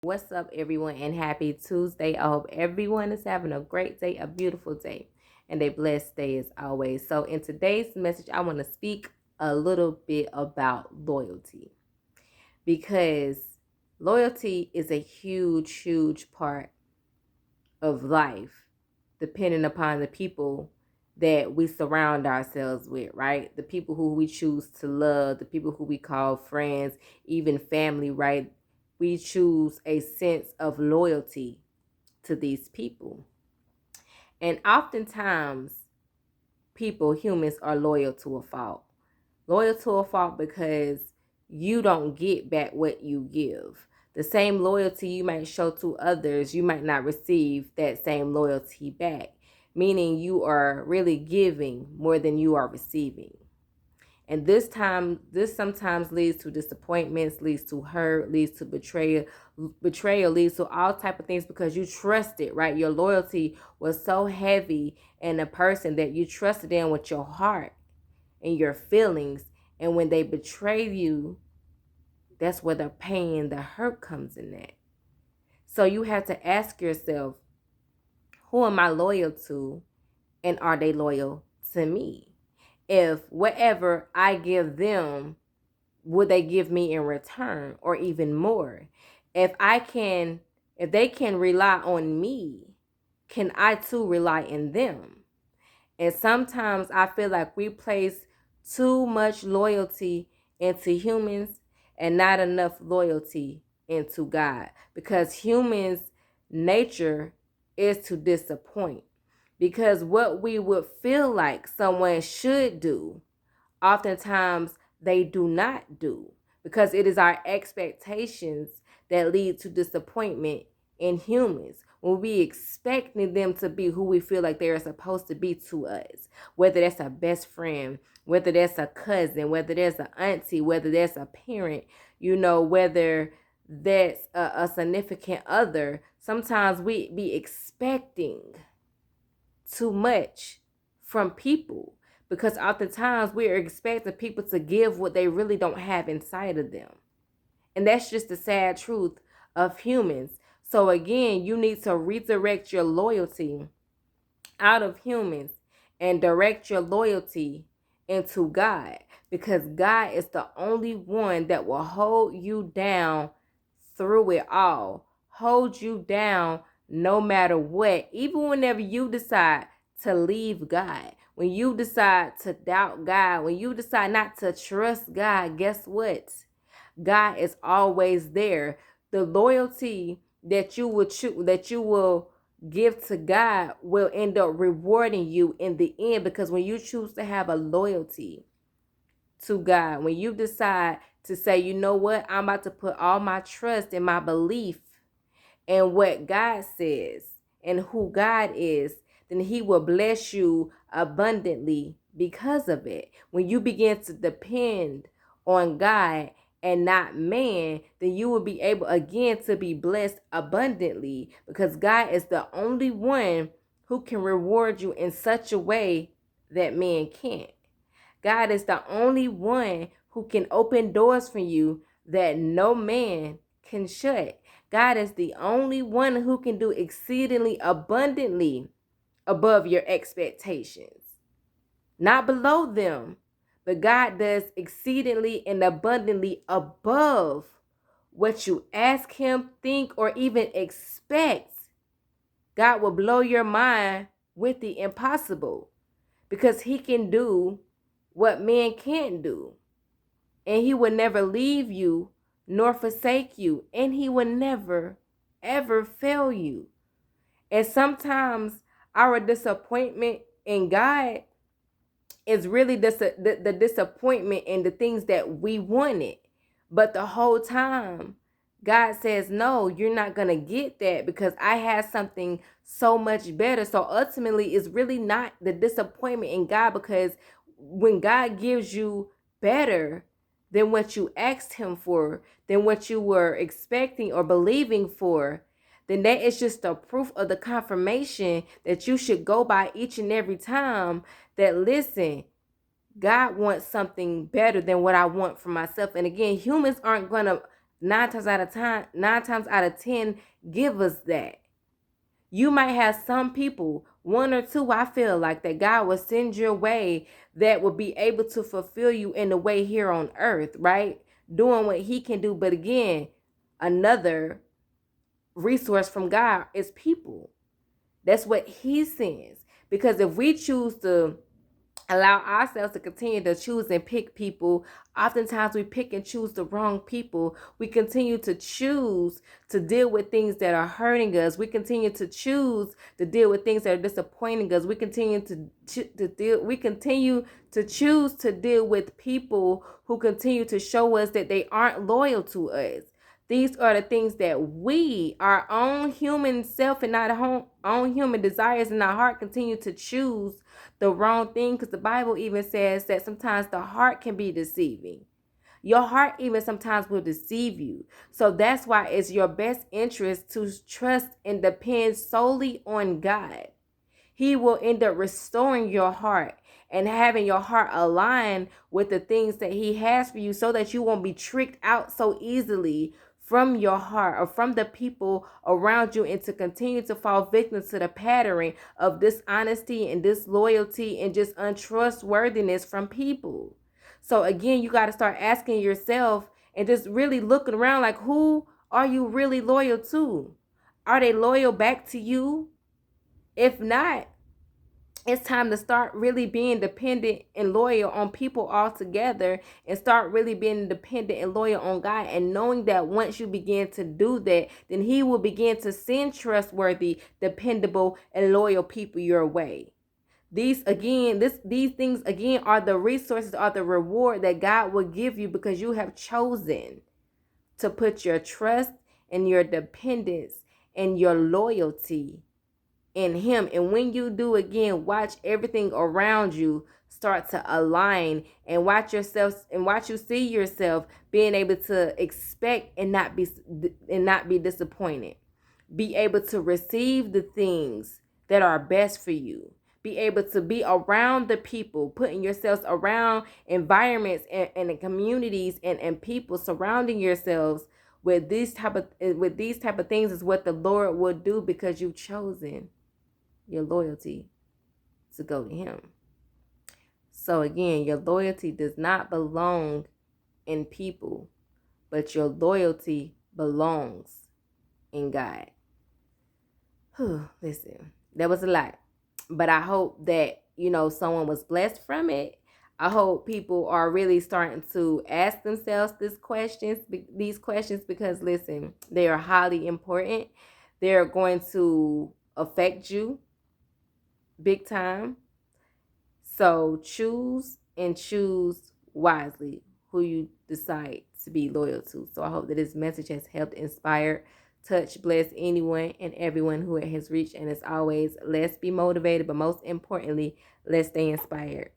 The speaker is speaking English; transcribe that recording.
What's up, everyone, and happy Tuesday. I hope everyone is having a great day, a beautiful day, and a blessed day as always. So, in today's message, I want to speak a little bit about loyalty because loyalty is a huge part of life, depending upon the people that we surround ourselves with, right? The people who we choose to love, the people who we call friends, even family, right? We choose a sense of loyalty to these people. And oftentimes, humans, are loyal to a fault. Loyal to a fault because you don't get back what you give. The same loyalty you might show to others, you might not receive that same loyalty back, meaning you are really giving more than you are receiving. And this sometimes leads to disappointments, leads to hurt, leads to betrayal leads to all type of things because you trusted, right? Your loyalty was so heavy in a person that you trusted in with your heart and your feelings. And when they betray you, that's where the pain, the hurt comes in that. So you have to ask yourself, who am I loyal to? And are they loyal to me? If whatever I give them, would they give me in return or even more? If they can rely on me, can I too rely in them? And sometimes I feel like we place too much loyalty into humans and not enough loyalty into God, because humans' nature is to disappoint. Because what we would feel like someone should do, oftentimes they do not do, because it is our expectations that lead to disappointment in humans when we expecting them to be who we feel like they're supposed to be to us, whether that's a best friend, whether that's a cousin, whether that's an auntie, whether that's a parent, whether that's a significant other. Sometimes we be expecting too much from people because oftentimes we are expecting people to give what they really don't have inside of them. And that's just the sad truth of humans. So again, you need to redirect your loyalty out of humans and direct your loyalty into God, because God is the only one that will hold you down through it all, hold you down no matter what. Even whenever you decide to leave God, when you decide to doubt God, when you decide not to trust God, guess what? God is always there. The loyalty that you will give to God will end up rewarding you in the end, because when you choose to have a loyalty to God, when you decide to say, you know what, I'm about to put all my trust and my belief in what God says and who God is, then He will bless you abundantly because of it. When you begin to depend on God and not man, then you will be able again to be blessed abundantly, because God is the only one who can reward you in such a way that man can't. God is the only one who can open doors for you that no man can shut. God is the only one who can do exceedingly abundantly above your expectations, not below them, but God does exceedingly and abundantly above what you ask Him, think, or even expect. God will blow your mind with the impossible, because He can do what man can't do. And He will never leave you nor forsake you. And He will never, ever fail you. And sometimes our disappointment in God is really the disappointment in the things that we wanted. But the whole time, God says, no, you're not going to get that, because I have something so much better. So ultimately, it's really not the disappointment in God, because when God gives you better than what you asked Him for, than what you were expecting or believing for, then that is just the proof of the confirmation that you should go by each and every time, that listen, God wants something better than what I want for myself. And again, humans aren't going to nine times out of 10 give us that. You might have some people, one or two, I feel like that God will send your way that will be able to fulfill you in the way here on earth, right? Doing what he can do. But again, another resource from God is people. That's what he sends. Because if we choose to allow ourselves to continue to choose and pick people, oftentimes we pick and choose the wrong people. We continue to choose to deal with things that are hurting us. We continue to choose to deal with things that are disappointing us. We continue to choose to deal with people who continue to show us that they aren't loyal to us. These are the things that we, our own human self and our own human desires in our heart, continue to choose the wrong thing, because the Bible even says that sometimes the heart can be deceiving. Your heart even sometimes will deceive you. So that's why it's your best interest to trust and depend solely on God. He will end up restoring your heart and having your heart align with the things that he has for you, so that you won't be tricked out so easily from your heart or from the people around you, and to continue to fall victim to the pattern of dishonesty and disloyalty and just untrustworthiness from people. So again, you got to start asking yourself and just really looking around, like, who are you really loyal to? Are they loyal back to you? If not, it's time to start really being dependent and loyal on people altogether, and start really being dependent and loyal on God, and knowing that once you begin to do that, then he will begin to send trustworthy, dependable, and loyal people your way. These things again are the resources, are the reward that God will give you, because you have chosen to put your trust and your dependence and your loyalty in him. And when you do, again, watch everything around you start to align, and watch you see yourself being able to expect and not be disappointed. Be able to receive the things that are best for you. Be able to be around the people, putting yourselves around environments and communities and people, surrounding yourselves with these type of things is what the Lord will do, because you've chosen your loyalty to go to him. So again, your loyalty does not belong in people, but your loyalty belongs in God. Listen, that was a lot, but I hope that someone was blessed from it. I hope people are really starting to ask themselves these questions, because listen, they are highly important. They're going to affect you big time. So choose wisely who you decide to be loyal to. So I hope that this message has helped inspire, touch, bless anyone and everyone who it has reached. And as always, let's be motivated, but most importantly, let's stay inspired.